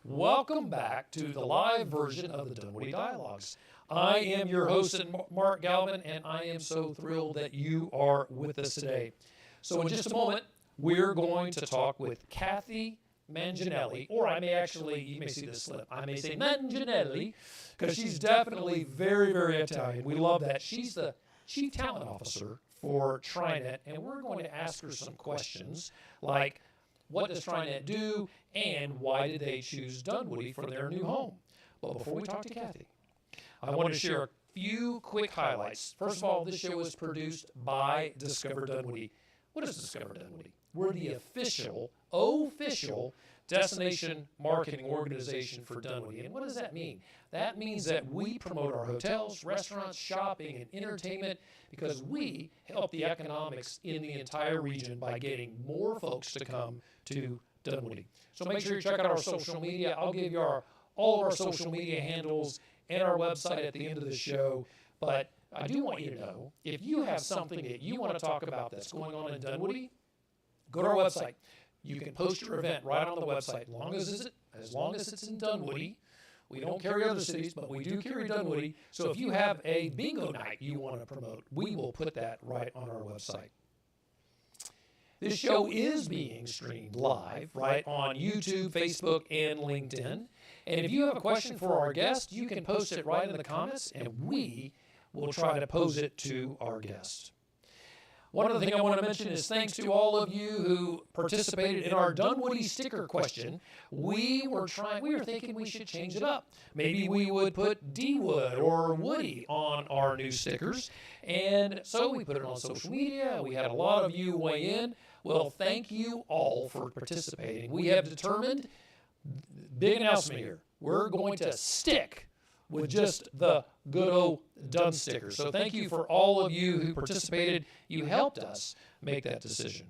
Welcome back to the live version of the Dunwoody Dialogues. I am your host, Mark Galvin, and I am so thrilled that you are with us today. So in just a moment, we're going to talk with Cathy Manginelli, or I may actually, you may see this slip, I may say Manginelli, because she's definitely very, very Italian. We love that. She's the Chief Talent Officer for TriNet, and we're going to ask her some questions like, what does TriNet do, and why did they choose Dunwoody for their new home? But before we talk to Cathy, I want to share a few quick highlights. First of all, this show is produced by Discover Dunwoody. What is Discover Dunwoody? We're the official destination marketing organization for Dunwoody. And what does that mean? That means that we promote our hotels, restaurants, shopping, and entertainment because we help the economics in the entire region by getting more folks to come to Dunwoody. So make sure you check out our social media. I'll give you all of our social media handles and our website at the end of the show. But I do want you to know, if you have something that you want to talk about that's going on in Dunwoody, go to our website. You can post your event right on the website, as long as it's in Dunwoody. We don't carry other cities, but we do carry Dunwoody. So if you have a bingo night you want to promote, we will put that right on our website. This show is being streamed live, right, on YouTube, Facebook, and LinkedIn. And if you have a question for our guest, you can post it right in the comments, and we will try to pose it to our guest. One other thing I want to mention is thanks to all of you who participated in our Dunwoody sticker question. We were thinking we should change it up. Maybe we would put D-Wood or Woody on our new stickers. And so we put it on social media. We had a lot of you weigh in. Well, thank you all for participating. We have determined, big announcement here, we're going to stick with just the good old Dun sticker. So thank you for all of you who participated. You helped us make that decision.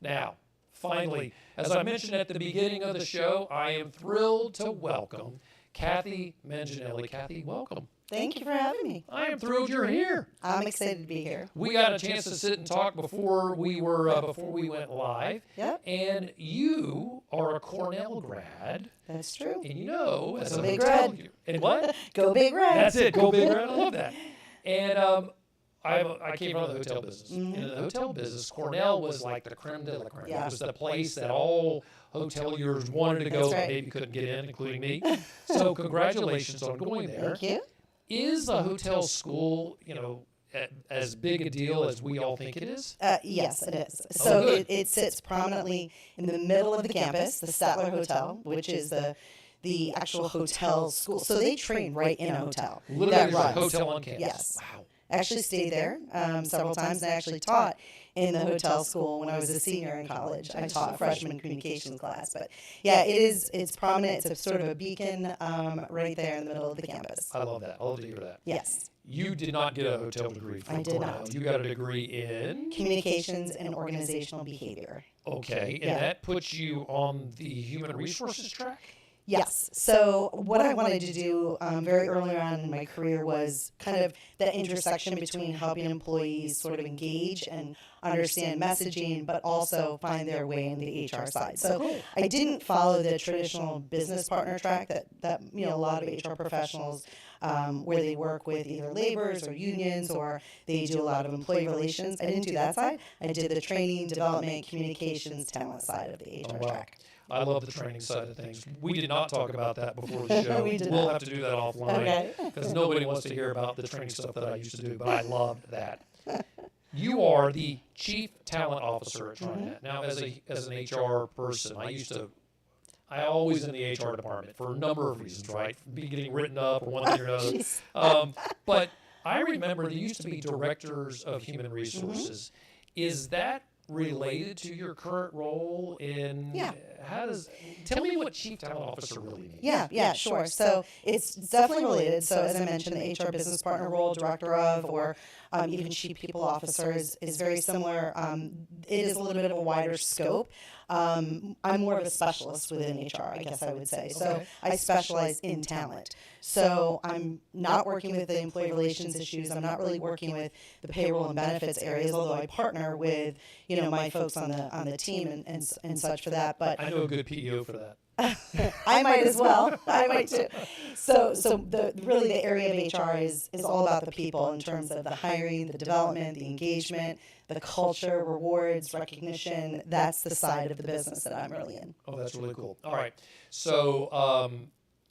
Now, finally, as I mentioned at the beginning of the show, I am thrilled to welcome Cathy Manginelli. Cathy, welcome. Thank you for having me. I am thrilled you're here. I'm excited to be here. We got a chance to sit and talk before we went live. Yep. And you are a Cornell grad. That's true. And you know, as Go a Big hotel, Red. and what? Go Big Red. That's it. Go Big Red. I love that. And I came from the hotel business. Mm-hmm. In the hotel business, Cornell was like the creme de la creme. Yeah. It was the place that all hoteliers wanted to go, That's right. but maybe couldn't get in, including me. So congratulations on going there. Thank you. Is a hotel school, as big a deal as we all think it is? Yes, it is. Oh, So good. it sits prominently in the middle of the campus, the Statler Hotel, which is the actual hotel school. So they train right in a hotel. Literally, that there's a runs. hotel on campus. Yes. Wow. I actually stayed there several times, and I actually taught in the hotel school when I was a senior in college. I taught freshman communications class. But yeah, it's prominent. It's a sort of a beacon right there in the middle of the campus. I love that. I love to hear that. Yes. You did not get a hotel degree from I did Cornell. not. You got a degree in? Communications and organizational behavior. Okay, and Yeah. that puts you on the human resources track? Yes. So what I wanted to do very early on in my career was kind of that intersection between helping employees sort of engage and understand messaging, but also find their way in the HR side. So I didn't follow the traditional business partner track that a lot of HR professionals where they work with either laborers or unions or they do a lot of employee relations. I didn't do that side. I did the training, development, communications, talent side of the HR track. I love the training side of things. We did not talk about that before the show. We did We'll not. have to do that offline Okay. because nobody wants to hear about the training stuff that I used to do, but I loved that. You are the Chief Talent Officer at TriNet. Now, as an HR person, I always in the HR department for a number of reasons, right? Be getting written up or one thing or another. But I remember there used to be directors of human resources. Is that related to your current role in Yeah. Tell me what Chief Talent Officer really means. Yeah, sure. So it's definitely related. So as I mentioned, the HR business partner role, director of, or even chief people officer is very similar. It is a little bit of a wider scope. I'm more of a specialist within HR, I guess I would say. So I specialize in talent. So I'm not working with the employee relations issues. I'm not really working with the payroll and benefits areas, although I partner with, my folks on the team and such for that. But I know a good PEO for that. I might as well. I might too. So the area of HR is all about the people in terms of the hiring, the development, the engagement, the culture, rewards, recognition. That's the side of the business that I'm really in. Oh, that's really cool. All right. So,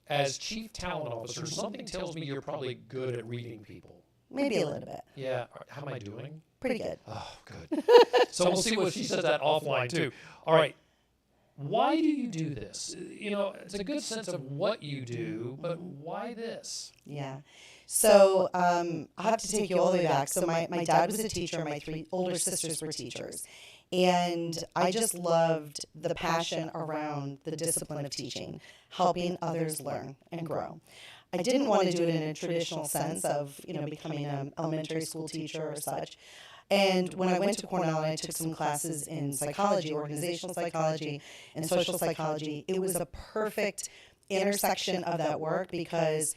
as chief talent officer, something tells me you're probably good at reading people. Maybe a little bit. Yeah. How am I doing? Pretty good. Oh, good. So we'll see what she says that offline too. All right. Why do you do this? You know, it's a good sense of what you do, but why this? Yeah. So I'll have to take you all the way back. So my dad was a teacher. My 3 older sisters were teachers. And I just loved the passion around the discipline of teaching, helping others learn and grow. I didn't want to do it in a traditional sense of, becoming an elementary school teacher or such. And when I went to Cornell and I took some classes in psychology, organizational psychology, and social psychology, it was a perfect intersection of that work because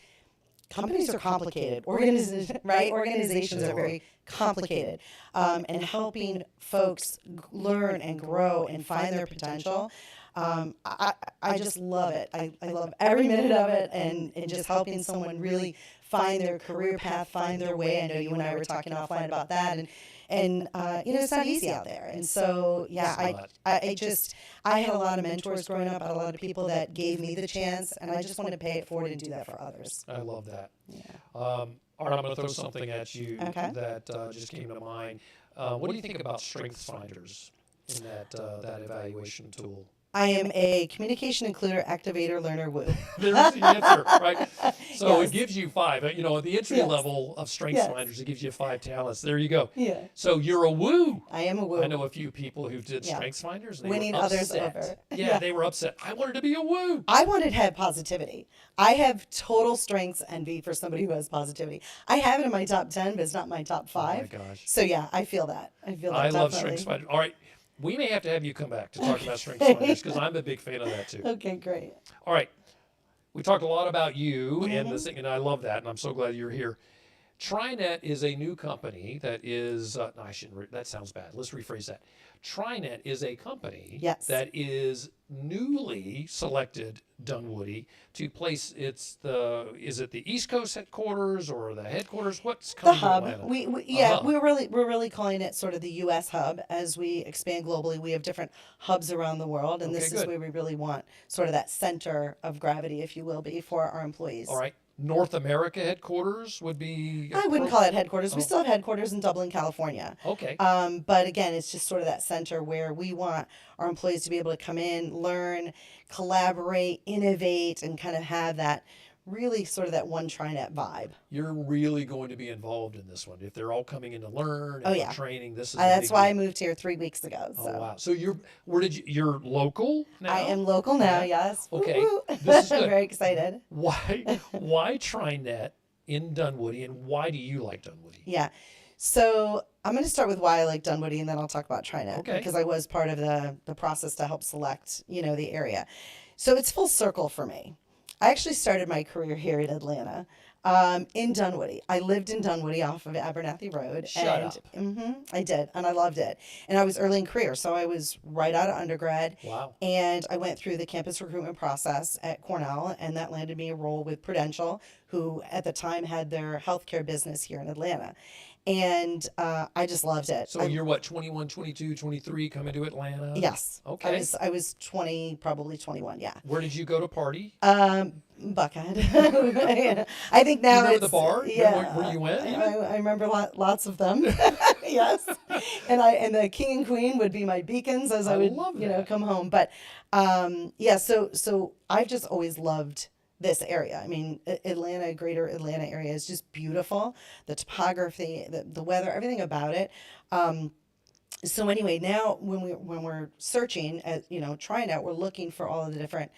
companies are complicated. Organizations are very complicated. And helping folks learn and grow and find their potential, I just love it. I love every minute of it and just helping someone really find their career path, find their way. I know you and I were talking offline about that. And it's not easy out there. And so, yeah, I had a lot of mentors growing up. I had a lot of people that gave me the chance, and I just wanted to pay it forward and do that for others. I love that. Yeah. All right, I'm going to throw something at you Okay. that just came to mind. What do you think about strengths finders in that evaluation tool? I am a communication includer, activator, learner, woo. There's the answer, right? So Yes. it gives you 5. At the entry Yes. level of strengths Yes. finders, it gives you 5 talents. There you go. Yeah. So you're a woo. I am a woo. I know a few people who did Yeah. strengths finders. And they Winning were others upset. over. Yeah, Yeah. they were upset. I wanted to be a woo. I wanted to have positivity. I have total strengths envy for somebody who has positivity. I have it in my top 10, but it's not my top 5. Oh my gosh. So yeah, I feel that. I feel that. I love definitely. strengths finders. All right. We may have to have you come back to talk about strengths finders because I'm a big fan of that too. Okay, great. All right. We talked a lot about you and this thing, and I love that, and I'm so glad you're here. TriNet is a new company that is, no, I shouldn't, that sounds bad. Let's rephrase that. TriNet is a company Yes. that is newly selected Dunwoody to place is it the East Coast headquarters or the headquarters? What's The coming to hub. Atlanta? Yeah, we're really calling it sort of the U.S. hub as we expand globally. We have different hubs around the world, and Okay, this is good. where we really want sort of that center of gravity, if you will, be for our employees. All right. North America headquarters would be. I wouldn't call it headquarters. We still have headquarters in Dublin, California. Okay. But again, it's just sort of that center where we want our employees to be able to come in, learn, collaborate, innovate, and kind of have that really sort of that one TriNet vibe. You're really going to be involved in this one. If they're all coming in to learn and yeah. training, this is a That's big why I deal. moved here 3 weeks ago. So. Oh wow! So you're local now? I am local now. Yes. Okay. Woo-hoo. This is I'm good. very excited. Why TriNet in Dunwoody, and why do you like Dunwoody? Yeah. So I'm going to start with why I like Dunwoody, and then I'll talk about TriNet Okay. because I was part of the process to help select, the area. So it's full circle for me. I actually started my career here in Atlanta, in Dunwoody. I lived in Dunwoody off of Abernathy Road. Shut and, up. I did, and I loved it. And I was early in career, so I was right out of undergrad. Wow. And I went through the campus recruitment process at Cornell, and that landed me a role with Prudential, who at the time had their healthcare business here in Atlanta. And I just loved it. So you're what, 21, 22, 23 coming to Atlanta? Yes. Okay. I was 20, probably 21, yeah. Where did you go to party? Buckhead. I think now You remember it's the bar? Yeah, Where you went? even? I remember lots of them. Yes, and the king and queen would be my beacons as I would love that. come home. But yeah, so I've just always loved this area. I mean, Atlanta, greater Atlanta area is just beautiful. The topography, the weather, everything about it. So anyway, now when we're searching at TriNet, we're looking for all of the different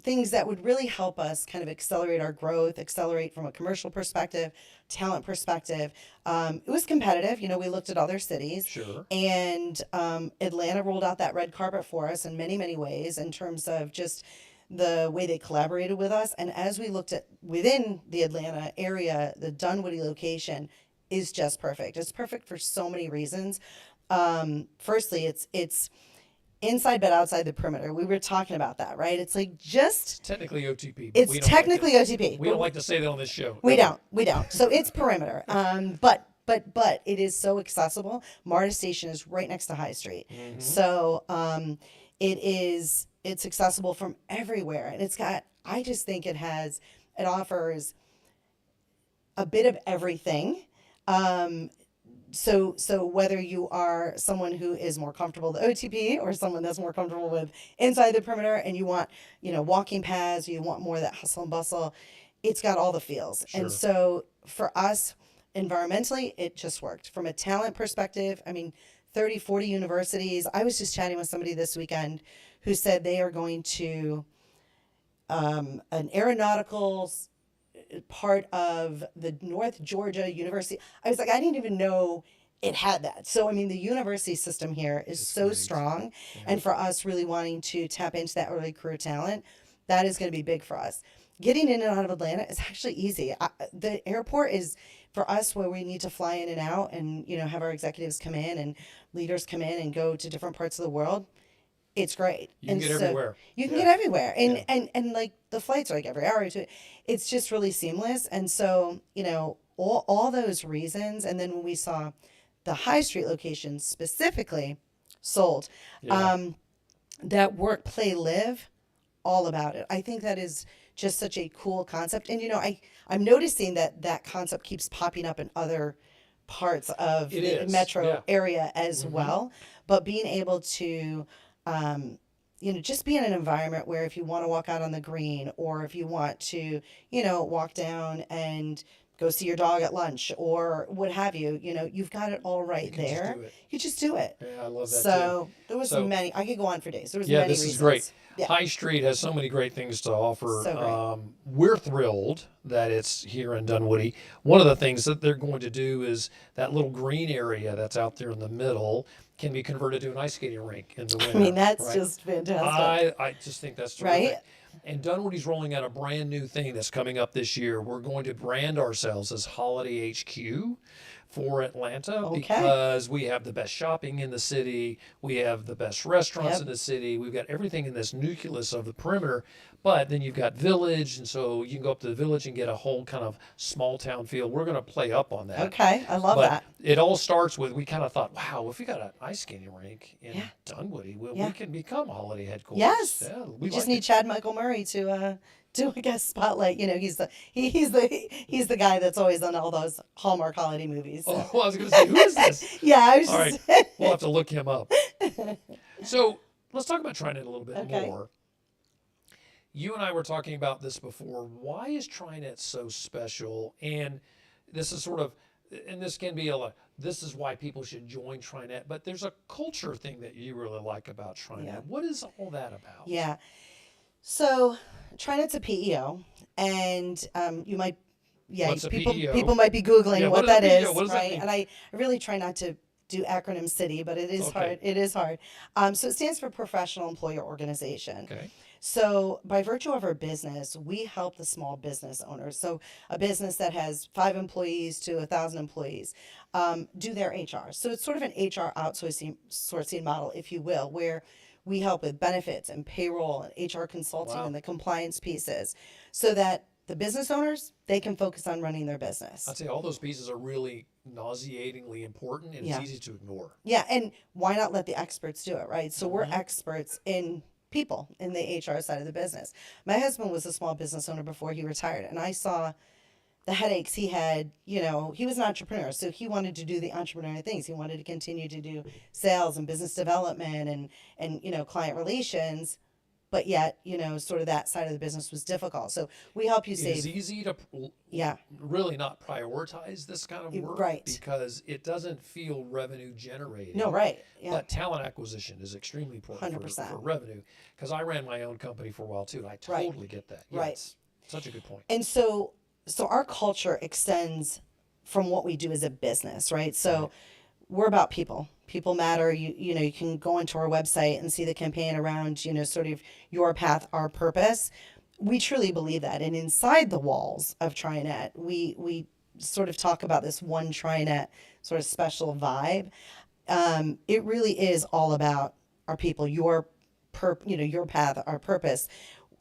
things that would really help us kind of accelerate our growth, accelerate from a commercial perspective, talent perspective. It was competitive. We looked at other cities. Sure. And Atlanta rolled out that red carpet for us in many, many ways in terms of just the way they collaborated with us. And as we looked at within the Atlanta area, the Dunwoody location is just perfect. It's perfect for so many reasons. Firstly, inside but outside the perimeter. We were talking about that, right? It's like just It's technically OTP. But it's technically OTP. We don't like to say that on this show. We don't. So it's perimeter. But it is so accessible. MARTA station is right next to High Street. So it's accessible from everywhere. And I just think it offers a bit of everything. So whether you are someone who is more comfortable with OTP or someone that's more comfortable with inside the perimeter and you want, walking paths, you want more of that hustle and bustle, it's got all the feels. Sure. And so for us, environmentally, it just worked. From a talent perspective, 30, 40 universities. I was just chatting with somebody this weekend who said they are going to an aeronautical part of the North Georgia University. I was like, I didn't even know it had that. So, the university system here is so great. strong. Yeah. And for us really wanting to tap into that early career talent, that is going to be big for us. Getting in and out of Atlanta is actually easy. The airport is, for us, where we need to fly in and out and, have our executives come in and leaders come in and go to different parts of the world. It's great. You can get everywhere. You can get everywhere. And like the flights are like every hour or two. It's just really seamless. And so, all those reasons. And then when we saw the High Street location specifically sold, that work, play, live, all about it. I think that is just such a cool concept. And, I'm noticing that concept keeps popping up in other parts of the metro area as well. But being able to, just be in an environment where if you want to walk out on the green or if you want to, walk down and go see your dog at lunch or what have you, you've got it all right there. You just do it. Yeah, I love that so too. There was many, I could go on for days. There was many reasons. This is great. Yeah. High Street has so many great things to offer. So great. We're thrilled that it's here in Dunwoody. One of the things that they're going to do is that little green area that's out there in the middle can be converted to an ice skating rink in the winter. That's just fantastic. I just think that's terrific. Right? And Dunwoody's rolling out a brand new thing that's coming up this year. We're going to brand ourselves as Holiday HQ for Atlanta because we have the best shopping in the city. We have the best restaurants in the city. We've got everything in this nucleus of the perimeter. But then you've got Village, and so you can go up to the Village and get a whole kind of small town feel. We're going to play up on that. Okay, I love that. It all starts with, we kind of thought, wow, if we got an ice skating rink in Dunwoody, we can become Holiday headquarters. Yes, we just need Chad Michael Murray to do a guest spotlight. He's the guy that's always on all those Hallmark holiday movies. So. Oh, I was going to say, who is this? I was all just... right, we'll have to look him up. So let's talk about TriNet a little bit more. You and I were talking about this before. Why is TriNet so special? And this is and this can be this is why people should join TriNet, but there's a culture thing that you really like about TriNet. Yeah. What is all that about? Yeah. So TriNet's a PEO, and you might, people might be Googling what that is, right? And I really try not to do acronym city, but it is hard. It is hard. So it stands for Professional Employer Organization. Okay. So by virtue of our business, we help the small business owners. So a business that has 5 employees to 1,000 employees do their HR. So it's sort of an HR outsourcing model, if you will, where we help with benefits and payroll and HR consulting and the compliance pieces so that the business owners, they can focus on running their business. I'd say all those pieces are really nauseatingly important and it's easy to ignore. Yeah, and why not let the experts do it, right? So we're experts in people in the HR side of the business. My husband was a small business owner before he retired, and I saw the headaches he had. He was an entrepreneur, so he wanted to do the entrepreneurial things. He wanted to continue to do sales and business development and client relations, but yet, sort of that side of the business was difficult. So we help you save. It's easy to really not prioritize this kind of work, right? Because it doesn't feel revenue generating. No, right. Yeah. But talent acquisition is extremely important for revenue. Because I ran my own company for a while too. I totally get that. Yeah, right. It's such a good point. And so our culture extends from what we do as a business, right? So we're about people. People matter. You can go into our website and see the campaign around, sort of your path, our purpose. We truly believe that. And inside the walls of TriNet, we sort of talk about this one TriNet sort of special vibe. It really is all about our people, your your path, our purpose.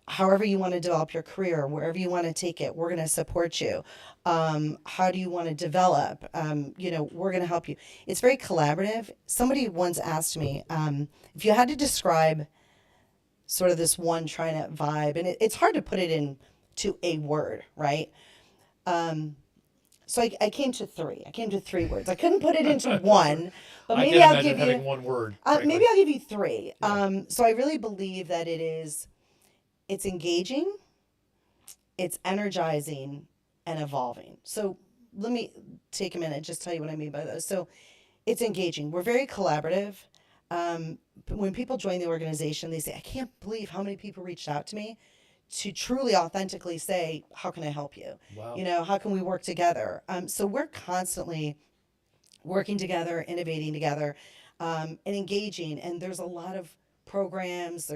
However you want to develop your career, wherever you want to take it, we're going to support you. How do you want to develop? We're going to help you. It's very collaborative. Somebody once asked me, if you had to describe sort of this one TriNet vibe, and it's hard to put it into a word, right? So I came to three. I came to three words. I couldn't put it into one, but I maybe can't I'll imagine give having you one word. maybe I'll give you three. Yeah. So I really believe that it's engaging, it's energizing, and evolving. So let me take a minute and just tell you what I mean by those. So it's engaging. We're very collaborative. But when people join the organization, they say, I can't believe how many people reached out to me to truly authentically say, how can I help you? Wow. How can we work together? So we're constantly working together, innovating together, and engaging. And there's a lot of programs.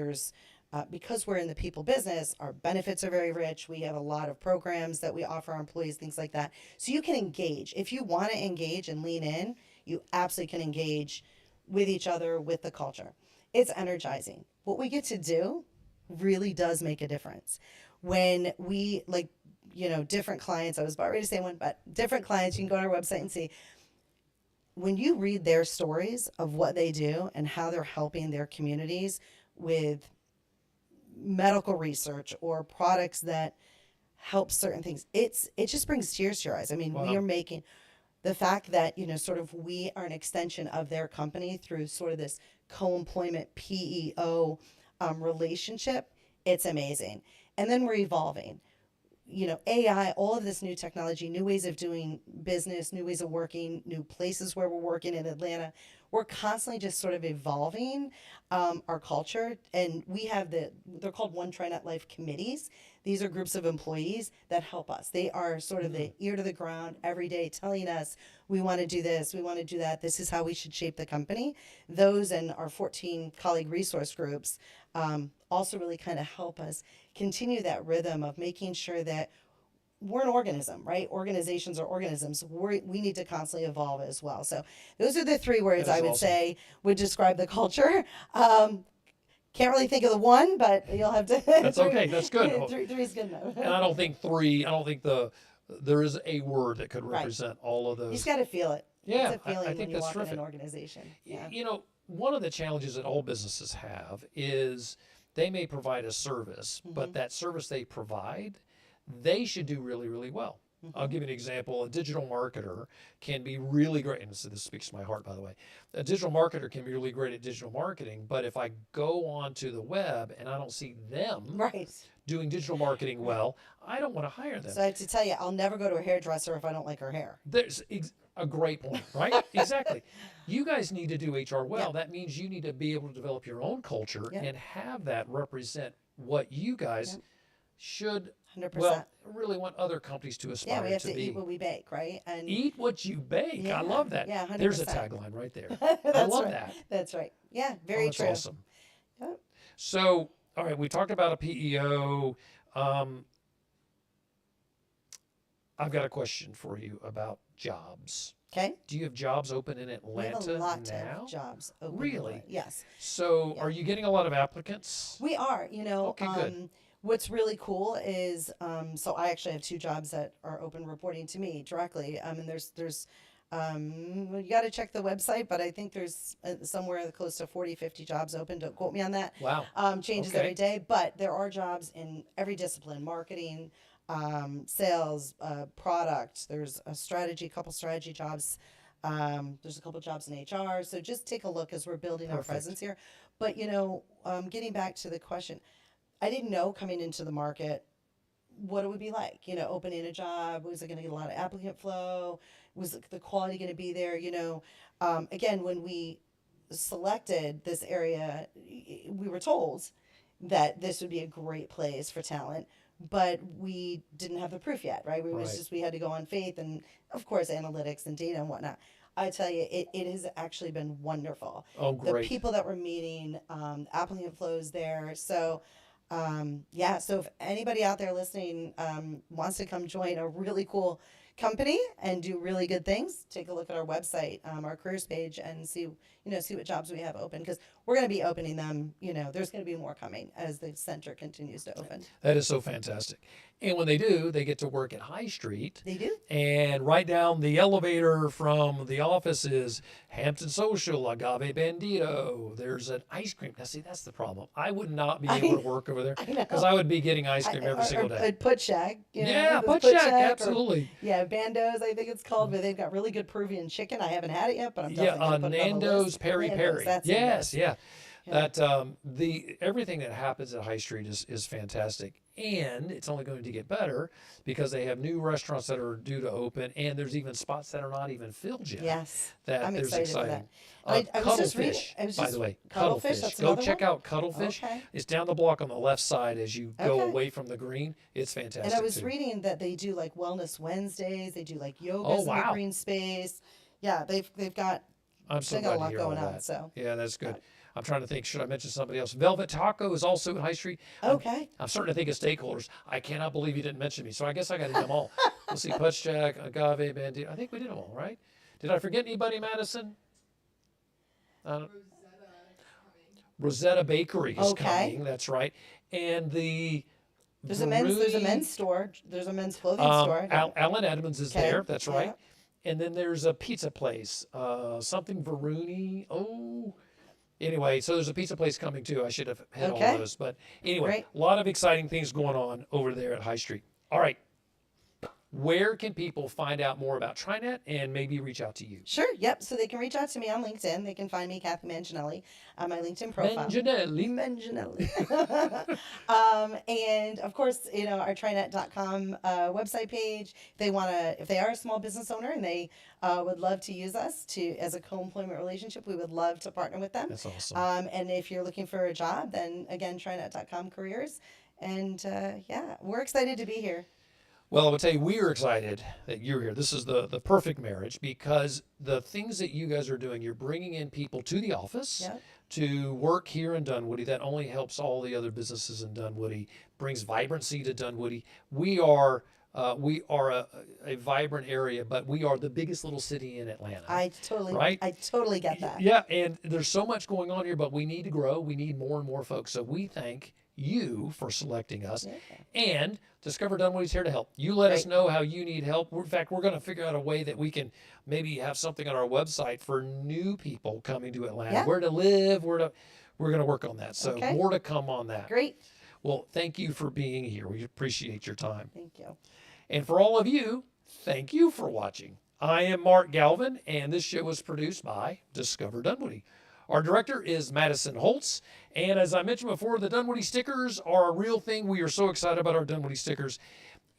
Because we're in the people business, our benefits are very rich. We have a lot of programs that we offer our employees, things like that. So you can engage. If you want to engage and lean in, you absolutely can engage with each other, with the culture. It's energizing. What we get to do really does make a difference. When we, different clients, I was about ready to say one, but different clients, you can go on our website and see, when you read their stories of what they do and how they're helping their communities with medical research or products that help certain things, it just brings tears to your eyes. I mean, we Wow. are making the fact that sort of we are an extension of their company through sort of this co-employment PEO relationship. It's amazing. And then we're evolving. AI, all of this new technology, new ways of doing business, new ways of working, new places where we're working in Atlanta. We're constantly just sort of evolving our culture. And we have they're called One TriNet Life committees. These are groups of employees that help us. They are sort of the ear to the ground every day telling us, we want to do this, we want to do that, this is how we should shape the company. Those and our 14 colleague resource groups also really kind of help us continue that rhythm of making sure that we're an organism, right? Organizations are organisms. We need to constantly evolve as well. So those are the three words I would Awesome. say would describe the culture. Can't really think of the one, but you'll have to. That's okay. That's good. Three is good enough. And I don't think there is a word that could represent all of You those. just got to feel it. Yeah, It's a feeling I when think you that's walk terrific. in an organization. Yeah. One of the challenges that all businesses have is they may provide a service, but that service they provide, they should do really, really well. I'll give you an example. A digital marketer can be really great, and this speaks to my heart, by the way. A digital marketer can be really great at digital marketing, but if I go onto the web and I don't see them Right. doing digital marketing well, I don't want to hire them. So I have to tell you, I'll never go to a hairdresser if I don't like her hair. There's a great point, right? Exactly. You guys need to do HR well. Yep. That means you need to be able to develop your own culture Yep. and have that represent what you guys should, 100%. well, really want other companies to aspire Yeah, we have to to be. eat what we bake, right? And Eat what you bake. Yeah, I love that. yeah, 100%. There's a tagline right there. That's I love right. that. That's right. Yeah, Oh, very that's true. awesome. Yep. So, all right, we talked about a PEO. I've got a question for you about jobs. Okay. Do you have jobs open in We have Atlanta a lot now? of jobs open. Really? Yes. So, Yeah. are you getting a lot of applicants? We are, Okay, good. What's really cool is, so I actually have two jobs that are open reporting to me directly. And you got to check the website, but I think there's somewhere close to 40, 50 jobs open. Don't quote me on that. Wow. Changes Okay. every day, but there are jobs in every discipline: marketing, sales, product. There's a couple strategy jobs. There's a couple jobs in HR. So just take a look as we're building our Perfect. presence here. But getting back to the question, I didn't know coming into the market what it would be like. Opening a job, was it going to get a lot of applicant flow? Was the quality going to be there? Again, when we selected this area, we were told that this would be a great place for talent, but we didn't have the proof yet, right? Right. We had to go on faith and, of course, analytics and data and whatnot. I tell you, it has actually been wonderful. Oh, The great. people that we're meeting, applicant flows there. So, so if anybody out there listening wants to come join a really cool company and do really good things, take a look at our website, our careers page, and see what jobs we have open, because we're going to be opening them. There's going to be more coming as the center continues to open. That is so fantastic. And when they do, they get to work at High Street. They do. And right down the elevator from the office is Hampton Social, Agave Bandito. There's an ice cream. Now, see, that's the problem. I would not be able to work over there because I would be getting ice cream every single day. Put Shack. Yeah, Put Shack, absolutely. Bandos, I think it's called, where they've got really good Peruvian chicken. I haven't had it yet, but I'm definitely going to put it on the list. Peri Peri. Yes, yeah. That everything that happens at High Street is fantastic, and it's only going to get better because they have new restaurants that are due to open, and there's even spots that are not even filled yet. Yes, I'm excited for that. Cuttlefish, by the way, Cuttlefish. Go check out Cuttlefish. Okay. It's down the block on the left side as you go away from the green. It's fantastic. And I was reading that they do like Wellness Wednesdays. They do like yogas in the green space. Yeah, they've got. I'm so they glad got a to lot hear going all on. that. So yeah, that's good. I'm trying to think, should I mention somebody else? Velvet Taco is also at High Street. Okay. I'm starting to think of stakeholders. I cannot believe you didn't mention me, so I guess I got to do them all. Let's see, Putz Jack, Agave Bandito. I think we did them all, right? Did I forget anybody, Madison? Rosetta Bakery is coming. That's right. And there's a men's store. There's a men's clothing store. Alan Edmonds is there. That's right. And then there's a pizza place, something Veruni. Anyway, so there's a pizza place coming too. I should have hit all those. But anyway, a lot of exciting things going on over there at High Street. All right. Where can people find out more about TriNet and maybe reach out to you? Sure. Yep. So they can reach out to me on LinkedIn. They can find me, Cathy Manginelli, on my LinkedIn profile. Manginelli. And of course, our TriNet.com website page. If they are a small business owner and they would love to use us as a co-employment relationship, we would love to partner with them. That's awesome. And if you're looking for a job, then again, TriNet.com careers. And we're excited to be here. Well, I would tell you, we are excited that you're here. This is the perfect marriage, because the things that you guys are doing, you're bringing in people to the office to work here in Dunwoody. That only helps all the other businesses in Dunwoody, brings vibrancy to Dunwoody. We are a vibrant area, but we are the biggest little city in Atlanta. I totally get that. Yeah, and there's so much going on here, but we need to grow. We need more and more folks. So we thank you for selecting us. And Discover Dunwoody's here to help. You let us know how you need help. In fact, we're going to figure out a way that we can maybe have something on our website for new people coming to Atlanta. Where to live, we're going to work on that. So more to come on that. Great. Well, thank you for being here. We appreciate your time. Thank you. And for all of you, thank you for watching. I am Mark Galvin, and this show was produced by Discover Dunwoody. Our director is Madison Holtz. And as I mentioned before, the Dunwoody stickers are a real thing. We are so excited about our Dunwoody stickers.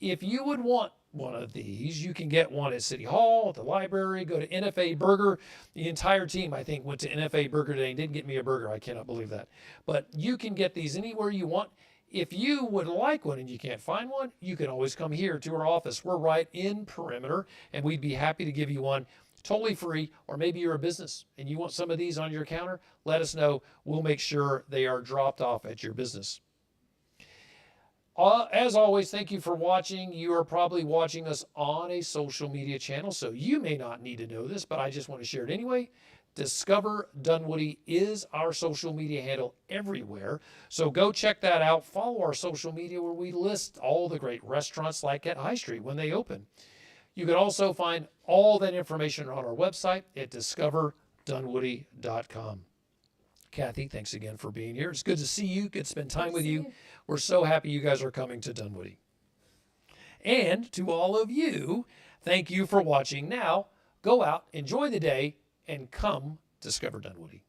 If you would want one of these, you can get one at City Hall, at the library, go to NFA Burger. The entire team, I think, went to NFA Burger today and didn't get me a burger. I cannot believe that. But you can get these anywhere you want. If you would like one and you can't find one, you can always come here to our office. We're right in Perimeter, and we'd be happy to give you one. Totally free. Or maybe you're a business and you want some of these on your counter, let us know. We'll make sure they are dropped off at your business. As always, thank you for watching. You are probably watching us on a social media channel, so you may not need to know this, but I just want to share it anyway. Discover Dunwoody is our social media handle everywhere. So go check that out. Follow our social media where we list all the great restaurants like at High Street when they open. You can also find all that information on our website at discoverdunwoody.com. Cathy, thanks again for being here. It's good to see you. Good to spend time with you. We're so happy you guys are coming to Dunwoody. And to all of you, thank you for watching. Now, go out, enjoy the day, and come discover Dunwoody.